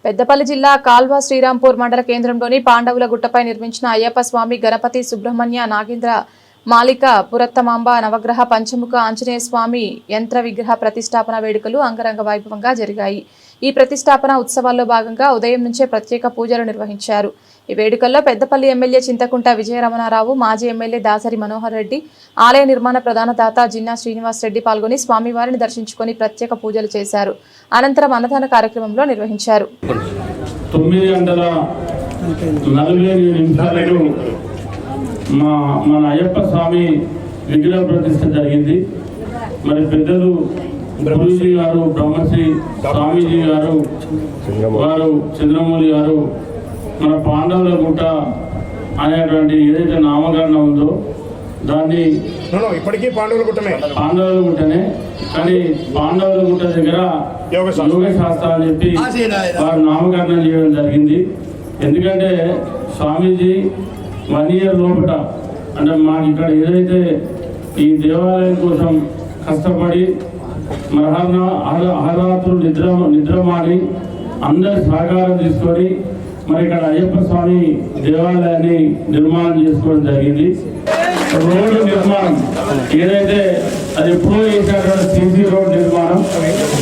పెద్దపల్లి జిల్లా కాల్వ శ్రీరాంపూర్ మండల కేంద్రంలోని పాండవుల గుట్టపై నిర్మించిన అయ్యప్ప స్వామి గణపతి సుబ్రహ్మణ్య నాగేంద్ర మాలిక పురత్తమాంబ నవగ్రహ పంచముఖ ఆంజనేయ స్వామి యంత్ర విగ్రహ ప్రతిష్టాపన వేడుకలు అంగరంగ వైభవంగా జరిగాయి। ఈ ప్రతిష్టాపన ఉత్సవాల్లో భాగంగా ఉదయం నుంచే ప్రత్యేక పూజలు నిర్వహించారు। ఈ వేడుకల్లో పెద్దపల్లి ఎమ్మెల్యే చింతకుంట విజయరమణారావు, మాజీ ఎమ్మెల్యే దాసరి మనోహర్ రెడ్డి, ఆలయ నిర్మాణ ప్రధాన దాత జిన్నా శ్రీనివాస్ రెడ్డి పాల్గొని స్వామివారిని దర్శించుకొని ప్రత్యేక పూజలు చేశారు। అనంతరం అన్నదాన కార్యక్రమంలో నిర్వహించారు। 9:45 మన అయ్యప్ప స్వామి విగ్రహ ప్రతిష్ఠ జరిగింది। మరి పెద్దలు గురుజీ గారు, బ్రహ్మశ్రీ స్వామీజీ గారు, వారు చంద్రమౌళి గారు మన పాండవుల గుట్ట అనేటువంటి ఏదైతే నామకరణం ఉందో దాన్ని ఇప్పటికీ పాండవుల గుట్టనే కానీ పాండవుల గుట్ట దగ్గర యోగ శాస్త్రం అని చెప్పి వారు నామకరణం చేయడం జరిగింది। ఎందుకంటే స్వామీజీ 1 year లోపల అంటే మాకు ఇక్కడ ఏదైతే ఈ దేవాలయం కోసం కష్టపడి అహరాత్రులు నిద్రమాడి అందరి సహకారం తీసుకొని మరి ఇక్కడ అయ్యప్ప స్వామి దేవాలయాన్ని నిర్మాణం చేసుకోవడం జరిగింది। రోడ్డు నిర్మాణం ఏదైతే అది ఎప్పుడో చేసినటువంటి సీసీ రోడ్ నిర్మాణం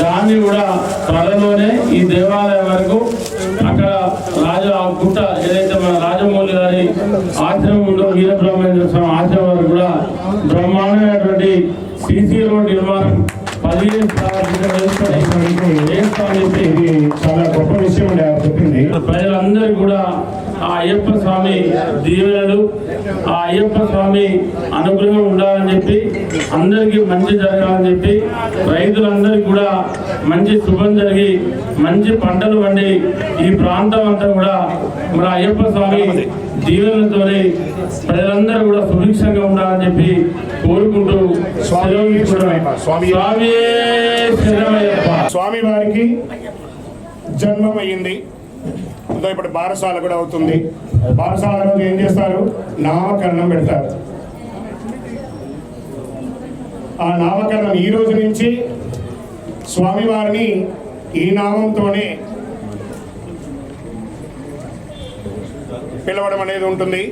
దాన్ని కూడా త్వరలోనే ఈ దేవాలయం వరకు అక్కడ గుట్ట ఏదైతే మన రాజమౌళి గారి ఆశ్రమం ఉందో వీరబ్రహ్మేంద్ర స్వామి ఆశ్రమం వరకు కూడా బ్రహ్మాండమైనటువంటి సీసీ రోడ్ నిర్మాణం 15 చాలా గొప్ప విషయం చెప్పింది। ప్రజలందరూ కూడా ఆ అయ్యప్ప స్వామి దీవెనలు, ఆ అయ్యప్ప స్వామి అనుగ్రహం ఉండాలని చెప్పి అందరికీ మంచి జరగాలని చెప్పి రైతులందరికీ కూడా మంచి శుభం జరిగి మంచి పంటలు పండి ఈ ప్రాంతం అంతా కూడా మన అయ్యప్ప స్వామి దీవెనలతో ప్రజలందరూ కూడా సుభిక్షంగా ఉండాలని చెప్పి కోరుకుంటూ స్వామి వారికి జన్మమైంది। ఇప్పుడు బారసాల కూడా అవుతుంది। బారసాల రోజు ఏం చేస్తారు? నామకరణం పెడతారు। ఆ నామకరణం ఈ రోజు నుంచి స్వామివారిని ఈ నామంతోనే పిలవడం అనేది ఉంటుంది।